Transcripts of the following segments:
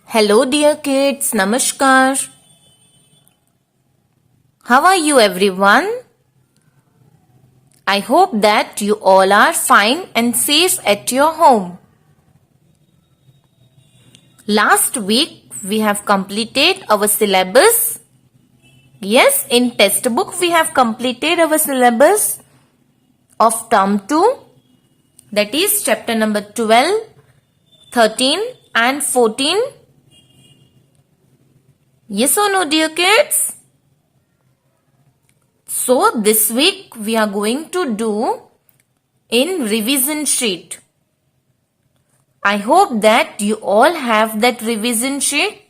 Hello dear kids, Namaskar. How are you everyone? I hope that you all are fine and safe at your home. Last week we have completed our syllabus. Yes, in textbook we have completed our syllabus of term 2, that is chapter number 12, 13 and 14. Yes or no dear kids? So this week we are going to do in revision sheet. I hope that you all have that revision sheet.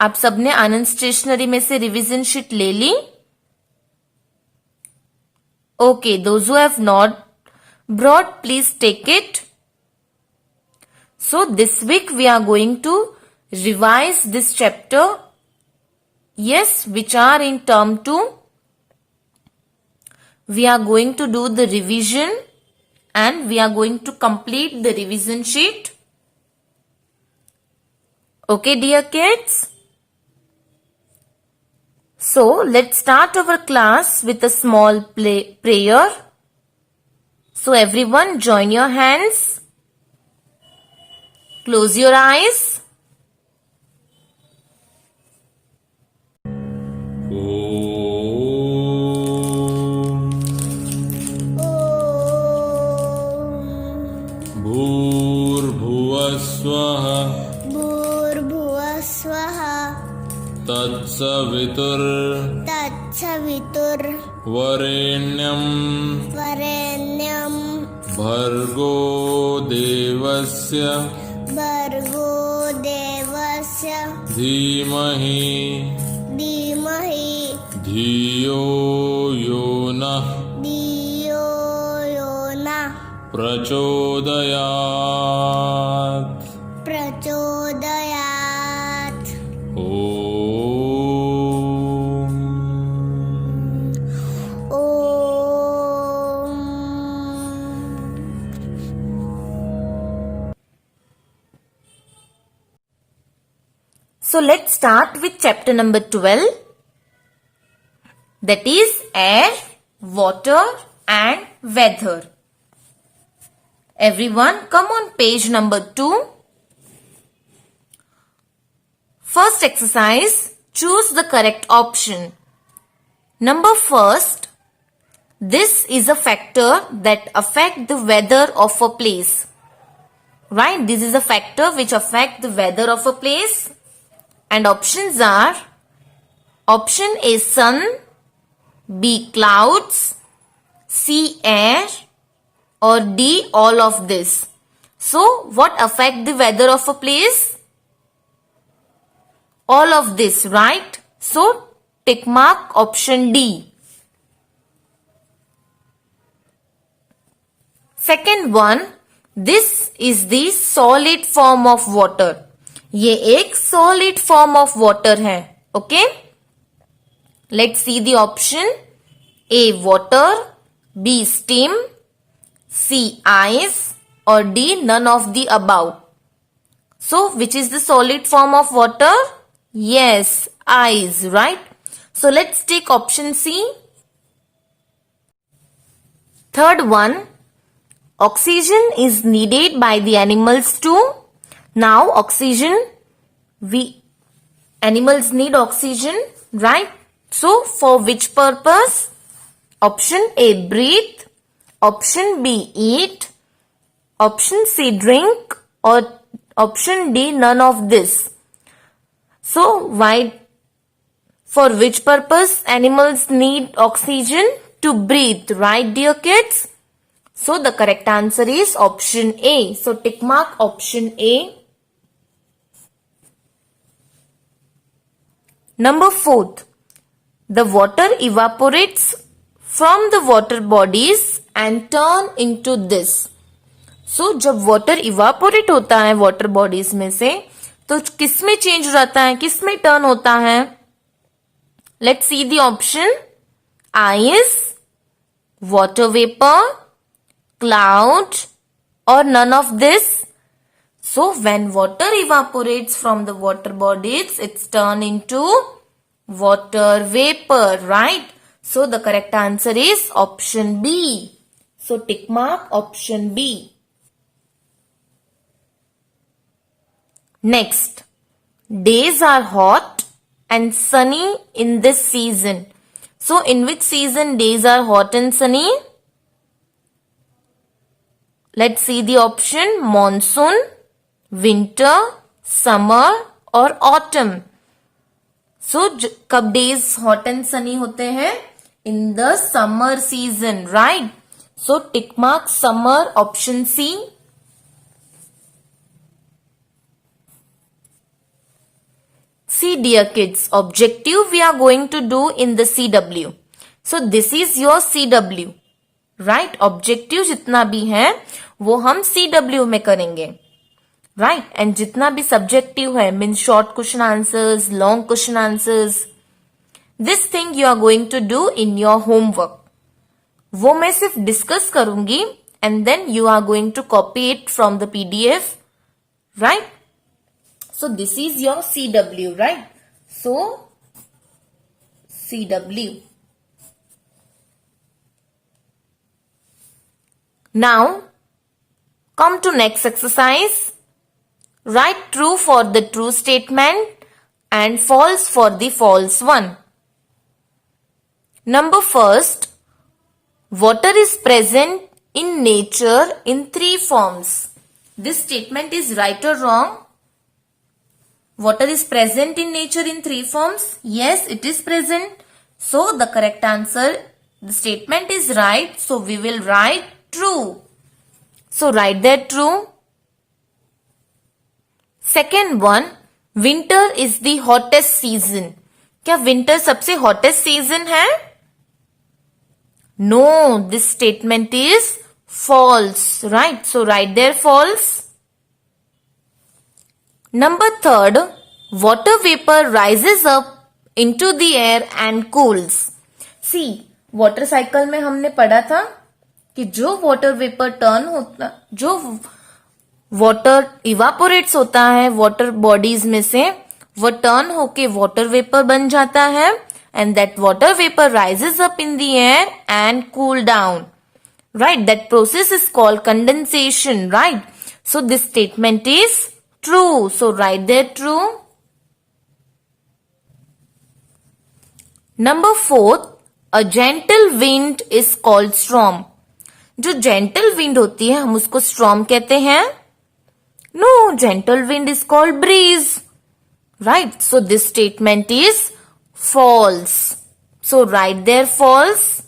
आप सबने आनंद stationery में से revision sheet ले ली? Okay, those who have not brought, please take it. So this week we are going to revise this chapter. Yes, which are in term 2. We are going to do the revision and we are going to complete the revision sheet. Okay, dear kids? So, let's start our class with a small prayer. So, everyone join your hands. Close your eyes. भूर्भुवस्वः भूर्भुवस्वः तत्सवितुर्वरेण्यं तत्सवितुर्वरेण्यं भर्गो देवस्य धीमहि धियो यो नः प्रचोदयात् So, let's start with chapter number 12. That is air, water and weather. Everyone come on page number 2. First exercise, choose the correct option. Number first, this is a factor that affect the weather of a place. Right, this is a factor which affect the weather of a place. And options are, option A sun, B clouds, C air or D all of this. So what affect the weather of a place? All of this, right? So tick mark option D. Second one, this is the solid form of water. ये एक solid form of water है. Okay? Let's see the option. A water, B steam, C ice or D none of the above. So which is the solid form of water? Yes, ice, right? So let's take option C. Third one, oxygen is needed by the animals too. Now oxygen, animals need oxygen, right? So for which purpose? Option A breathe, option B eat, option C drink or option D none of this. So why, for which purpose animals need oxygen? To breathe, right dear kids? So the correct answer is option A. So tick mark option A. Number 4th, the water evaporates from the water bodies and turn into this. So जब water evaporate होता है water bodies में से, तो किस में change हो जाता है, किस में turn होता है? Let's see the option. Ice, water vapor, cloud or none of this. So when water evaporates from the water bodies, it's turned into water vapor, right? So the correct answer is option B. So tick mark option B. Next, days are hot and sunny in this season. So in which season days are hot and sunny? Let's see the option: monsoon, winter, summer और autumn. So कब days hot and sunny होते हैं? In the summer season, right? So tick mark summer option C. See dear kids, objective we are going to do in the CW. So this is your CW, right? Objective जितना भी है वो हम CW में करेंगे, right? And जितना भी subjective है means short question answers, long question answers, this thing you are going to do in your homework. वो मैं सिर्फ discuss करूंगी and then you are going to copy it from the PDF, right? So this is your CW, right? So CW. Now come to next exercise. Write true for the true statement and false for the false one. Number first, water is present in nature in three forms. This statement is right or wrong? Water is present in nature in three forms. Yes, it is present. So the correct answer, the statement is right. So we will write true. So write there true. Second one, winter is the hottest season. क्या winter सबसे hottest season है? No, this statement is false, right? So write there false. Number third, water vapor rises up into the air and cools. See, water cycle में हमने पढ़ा था कि जो water vapor turn होता, जो water evaporates होता है water bodies में से, वो turn होके water vapor बन जाता है and that water vapor rises up in the air and cool down. Right, that process is called condensation, right? So this statement is true. So write there true. Number fourth, a gentle wind is called storm. जो gentle wind होती है हम उसको storm कहते हैं. No, gentle wind is called breeze. Right, so this statement is false. So write there false.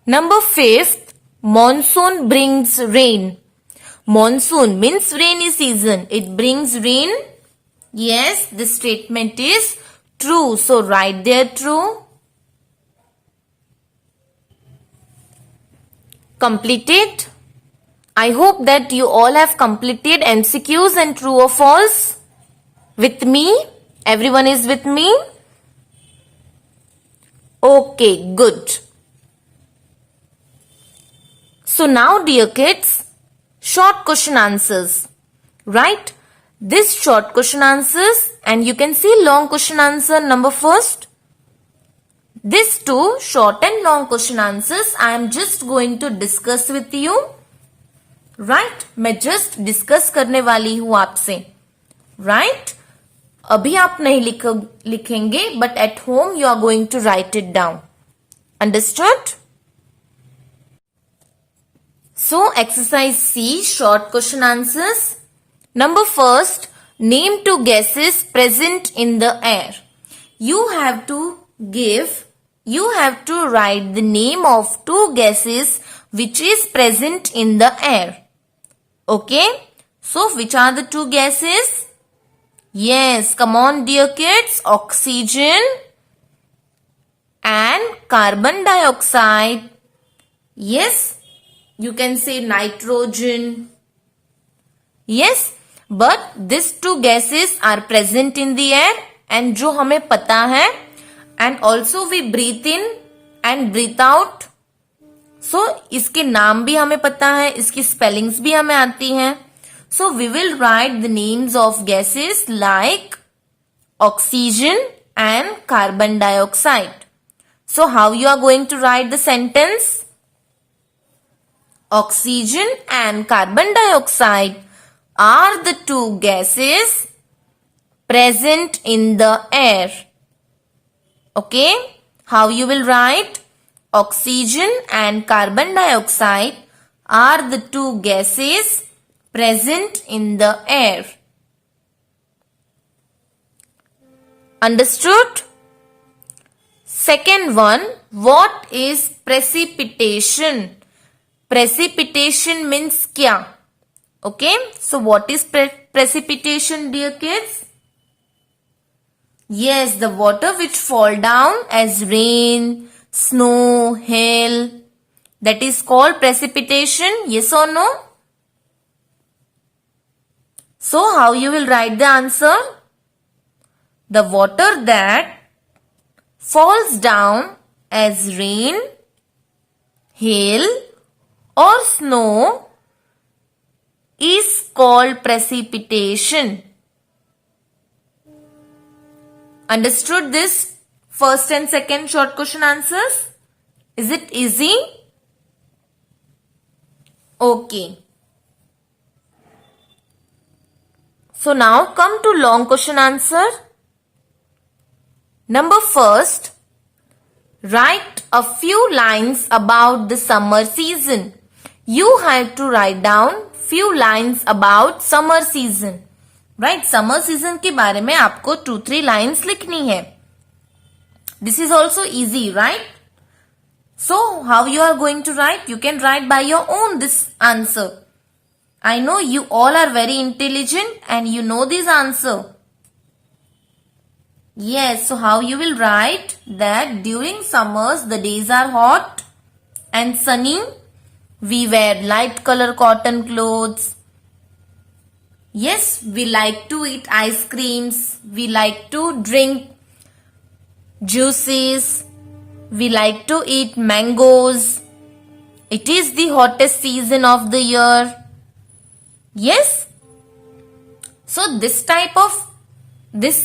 Number fifth, monsoon brings rain. Monsoon means rainy season. It brings rain. Yes, this statement is true. So write there true. Completed. I hope that you all have completed MCQs and true or false with me. Everyone is with me? Okay, good. So now dear kids, short question answers, right? This short question answers and you can see long question answer number first. These two short and long question answers I am just going to discuss with you. Right? मैं just discuss करने वाली हूँ आपसे. Right? अभी आप नहीं लिखेंगे but at home you are going to write it down. Understood? So exercise C, short question answers. Number first, name two gases present in the air. You have to write the name of two gases which is present in the air. Okay? So which are the two gases? Yes, come on dear kids. Oxygen and carbon dioxide. Yes. You can say nitrogen. Yes, but these two gases are present in the air and जो हमें पता है and also we breathe in and breathe out. सो इसके नाम भी हमें पता है, इसकी स्पेलिंग्स भी हमें आती हैं. So we will write the names of gases like oxygen and carbon dioxide. So how you are going to write the sentence? Oxygen and carbon dioxide are the two gases present in the air. Okay? How you will write? Oxygen and carbon dioxide are the two gases present in the air. Understood? Second one, what is precipitation? Precipitation means kya? Okay, so what is precipitation, dear kids? Yes, the water which fall down as rain, snow, hail, that is called precipitation. Yes or no? So how you will write the answer? The water that falls down as rain, hail or snow is called precipitation. Understood this first and second short question answers? Is it easy? Okay. So now come to long question answer. Number first, write a few lines about the summer season. You have to write down few lines about summer season. Right? Summer season के बारे में आपको 2-3 lines लिखनी है. This is also easy, right? So, how you are going to write? You can write by your own this answer. I know you all are very intelligent and you know this answer. Yes, so how you will write that during summers the days are hot and sunny. We wear light color cotton clothes. Yes, we like to eat ice creams. We like to drink juices. We like to eat mangoes. It is the hottest season of the year. Yes. So this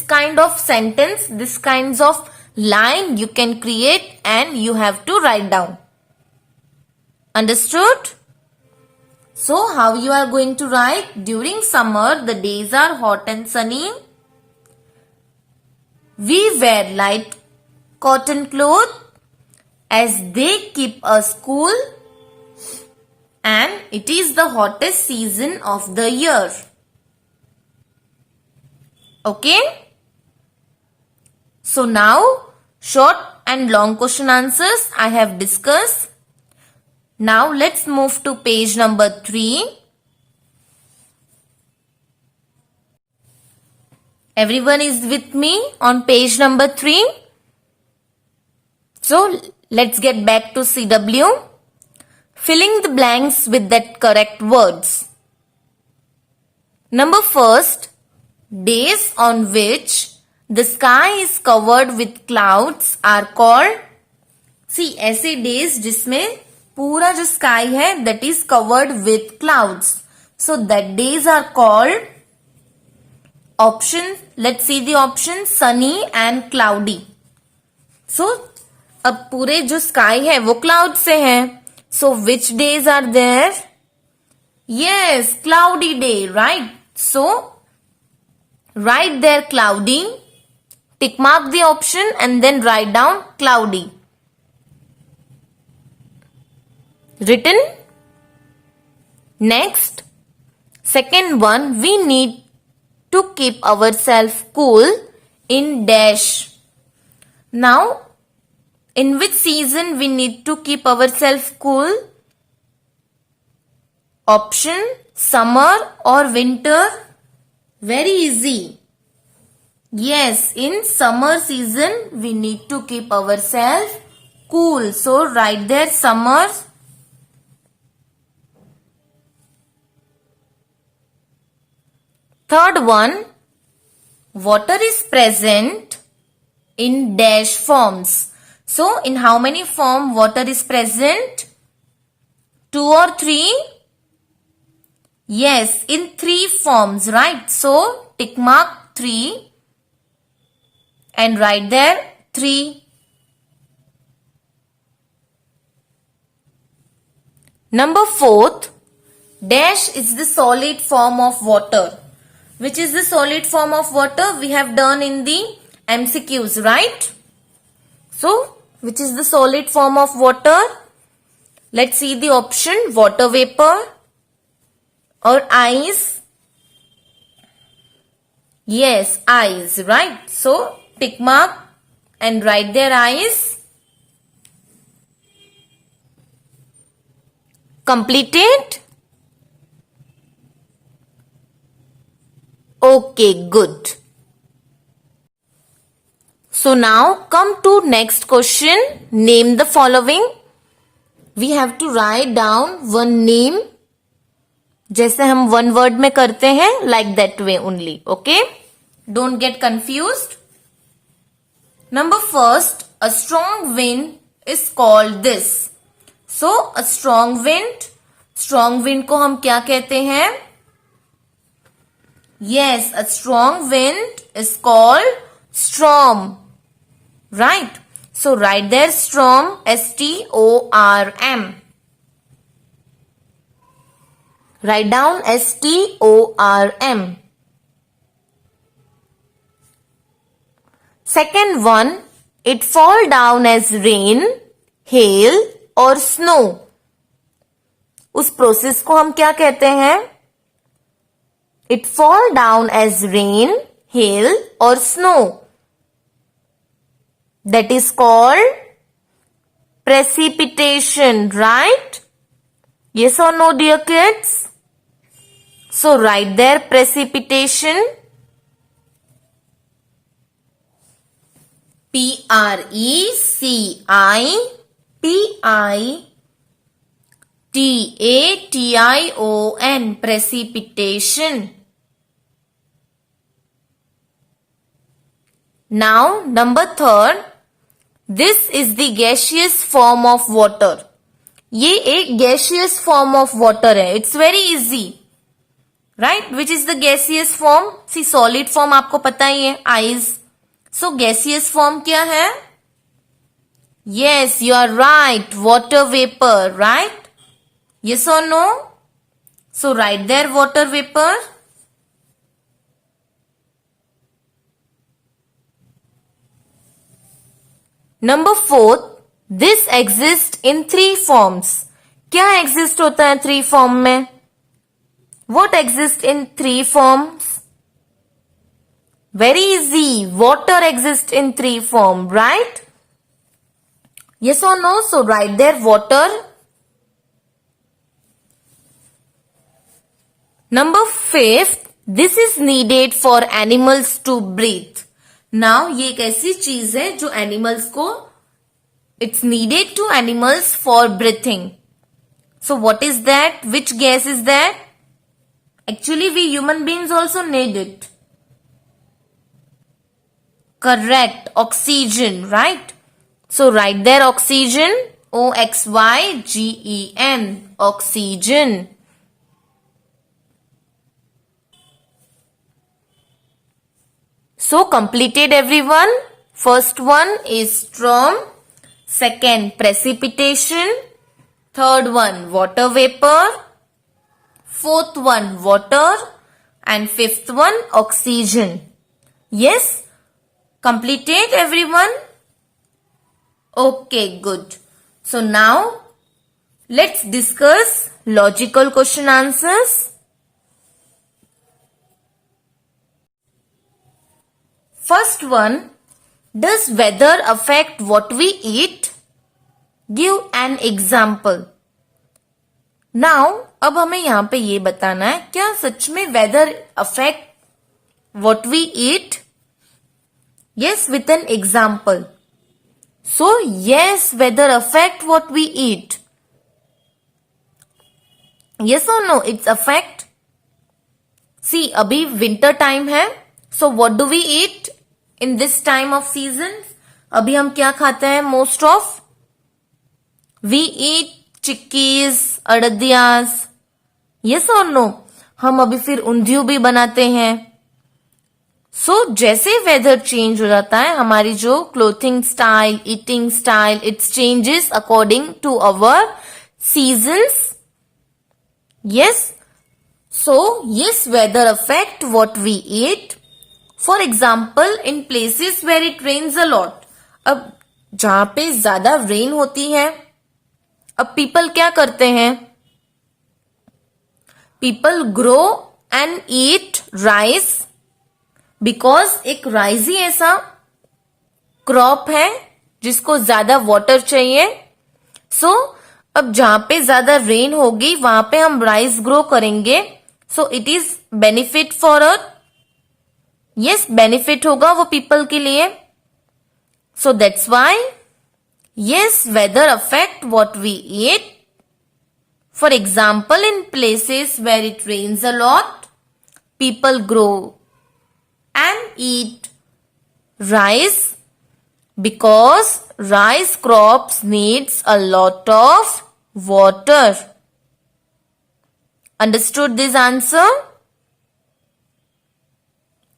kind of sentence, this kinds of line you can create and you have to write down. Understood? So how you are going to write? During summer the days are hot and sunny. We wear light cotton clothes as they keep us cool and it is the hottest season of the year. Okay? So now, short and long question answers I have discussed. Now let's move to page number 3. Everyone is with me on page number 3. So let's get back to CW. Filling the blanks with that correct words. Number first, days on which the sky is covered with clouds are called. See, ऐसे days जिसमें पूरा जो sky है that is covered with clouds. So that days are called option. Let's see the option sunny and cloudy. So अब पूरे जो sky है वो cloud से है. So which days are there? Yes, cloudy day, right? So write there cloudy, tick mark the option and then write down cloudy. Written. Next, second one, we need to keep ourselves cool in dash. Now, in which season we need to keep ourselves cool? Option, summer or winter? Very easy. Yes, in summer season we need to keep ourselves cool. So write there summer. Third one, water is present in dash forms. So in how many form water is present? 2 or 3? Yes, in 3 forms, right? So, tick mark 3 and write there 3. Number 4th, dash is the solid form of water. Which is the solid form of water? We have done in the MCQs, right? So, which is the solid form of water? Let's see the option. Water vapor or ice? Yes, ice, right? So, tick mark and write there ice. Completed? Okay, good. So now come to next question. Name the following. We have to write down one name. जैसे हम one word में करते हैं, like that way only. Okay? Don't get confused. Number first, a strong wind is called this. So, a strong wind को हम क्या कहते हैं? Yes, a strong wind is called storm. Right? So, write there storm, S-T-O-R-M. Write down S-T-O-R-M. Second one, it fall down as rain, hail और snow. उस process को हम क्या कहते हैं? It fall down as rain, hail or snow. That is called precipitation, right? Yes or no, dear kids? So write there precipitation. Precipitation. Precipitation. Now, number third, this is the gaseous form of water. ये एक gaseous form of water है. It's very easy. Right? Which is the gaseous form? See, solid form आपको पता ही है, ice. So, gaseous form क्या है? Yes, you are right. Water vapor, right? Yes or no? So, write there water vapor. Number 4, this exists in 3 forms. क्या exist होता है 3 form में? What exists in 3 forms? Very easy. Water exists in 3 form, right? Yes or no? So write there water. Number 5, this is needed for animals to breathe. Now ये एक ऐसी चीज है जो animals को it's needed to animals for breathing. So what is that? Which gas is that? Actually we human beings also need it. Correct. Oxygen, right? So write there oxygen. O-X-Y-G-E-N. Oxygen. So completed everyone. First one is storm. Second, precipitation. Third one, water vapor. Fourth one, water. And fifth one, oxygen. Yes? Completed everyone? Okay, good. So now, let's discuss logical question answers. First one, does weather affect what we eat? Give an example. Now, अब हमें यहाँ पे ये बताना है क्या सच में weather affect what we eat? Yes, with an example. So, yes, weather affect what we eat. Yes or no? It's affect. See, अभी winter time है. So, what do we eat in this time of season? अभी हम क्या खाते हैं most of? We eat chickies अड़दियास, yes और no. हम अभी फिर ऊंधियू भी बनाते हैं। सो जैसे वेदर चेंज हो जाता है, हमारी जो clothing style, eating style, it's changes according to our seasons. Yes, so yes, weather affect what we eat. For example, in places where it rains a lot, अब जहां पे ज्यादा रेन होती है, अब पीपल क्या करते हैं? People grow and eat rice, because एक राइस ही ऐसा क्रॉप है जिसको ज्यादा वाटर चाहिए। सो अब जहां पे ज्यादा रेन होगी वहां पे हम राइस ग्रो करेंगे। So it is benefit for a, yes, benefit होगा वो पीपल के लिए। So that's why yes, weather affect what we eat. For example, in places where it rains a lot, people grow and eat rice because rice crops needs a lot of water. Understood this answer?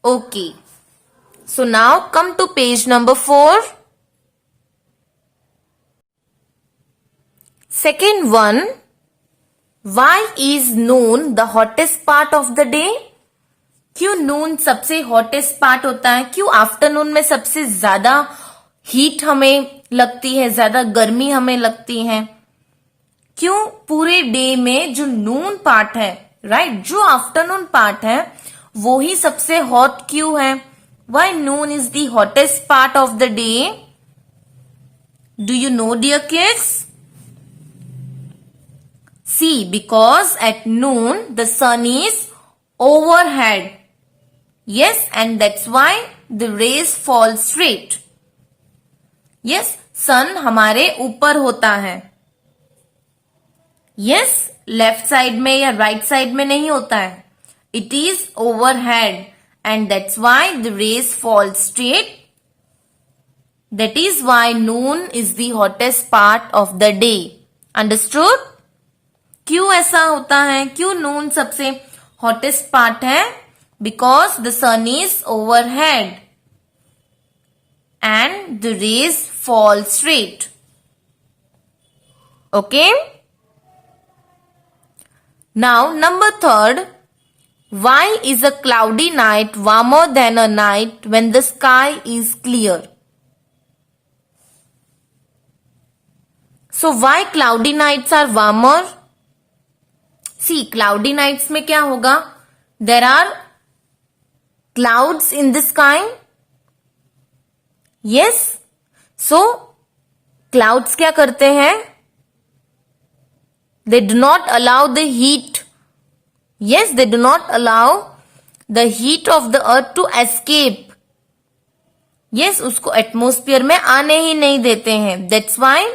Okay. So now come to page number 4. Second one, why is noon the hottest part of the day? क्यों noon सबसे hottest part होता है? क्यों afternoon में सबसे ज्यादा heat हमें लगती है, ज्यादा गर्मी हमें लगती है? क्यों पूरे डे में जो नून पार्ट है, राइट, जो आफ्टरनून पार्ट है वो ही सबसे हॉट क्यों है? Why noon is the hottest part of the day? Do you know dear kids? See, because at noon the sun is overhead. Yes, and that's why the rays fall straight. Yes, sun हमारे ऊपर होता है. Yes, left side में या right side में नहीं होता है. It is overhead, and that's why the rays fall straight. That is why noon is the hottest part of the day. Understood? क्यों ऐसा होता है? क्यों नून सबसे हॉटेस्ट पार्ट है? Because the sun is overhead and the rays fall straight. Okay, now number third, why is a cloudy night warmer than a night when the sky is clear? So why cloudy nights are warmer? See, cloudy nights में क्या होगा? There are clouds in the sky. Yes, so clouds क्या करते हैं? They do not allow the heat. Yes, they do not allow the heat of the earth to escape. Yes, उसको atmosphere में आने ही नहीं देते हैं. That's why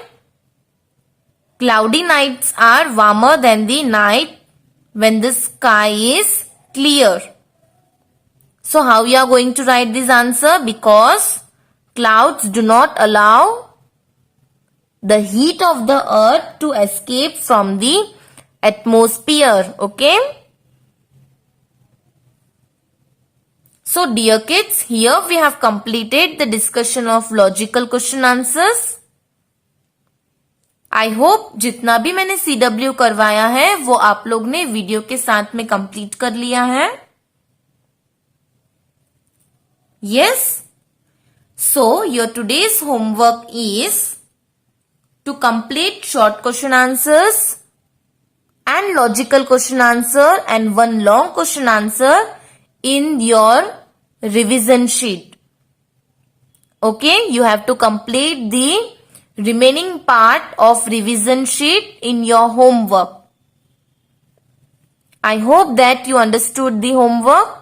cloudy nights are warmer than the night when the sky is clear. So how you are going to write this answer? Because clouds do not allow the heat of the earth to escape from the atmosphere. Okay? So dear kids, here we have completed the discussion of logical question answers. I hope जितना भी मैंने CW करवाया है वो आप लोग ने video के साथ में कंप्लीट कर लिया है. Yes, so your today's homework is to complete short question answers and logical question answer and one long question answer in your revision sheet. Okay, you have to complete the remaining part of revision sheet in your homework. I hope that you understood the homework.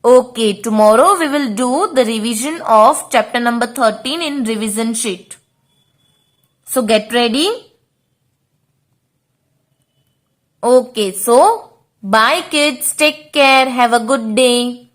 Okay, tomorrow we will do the revision of chapter number 13 in revision sheet. So get ready. Okay, so bye kids. Take care. Have a good day.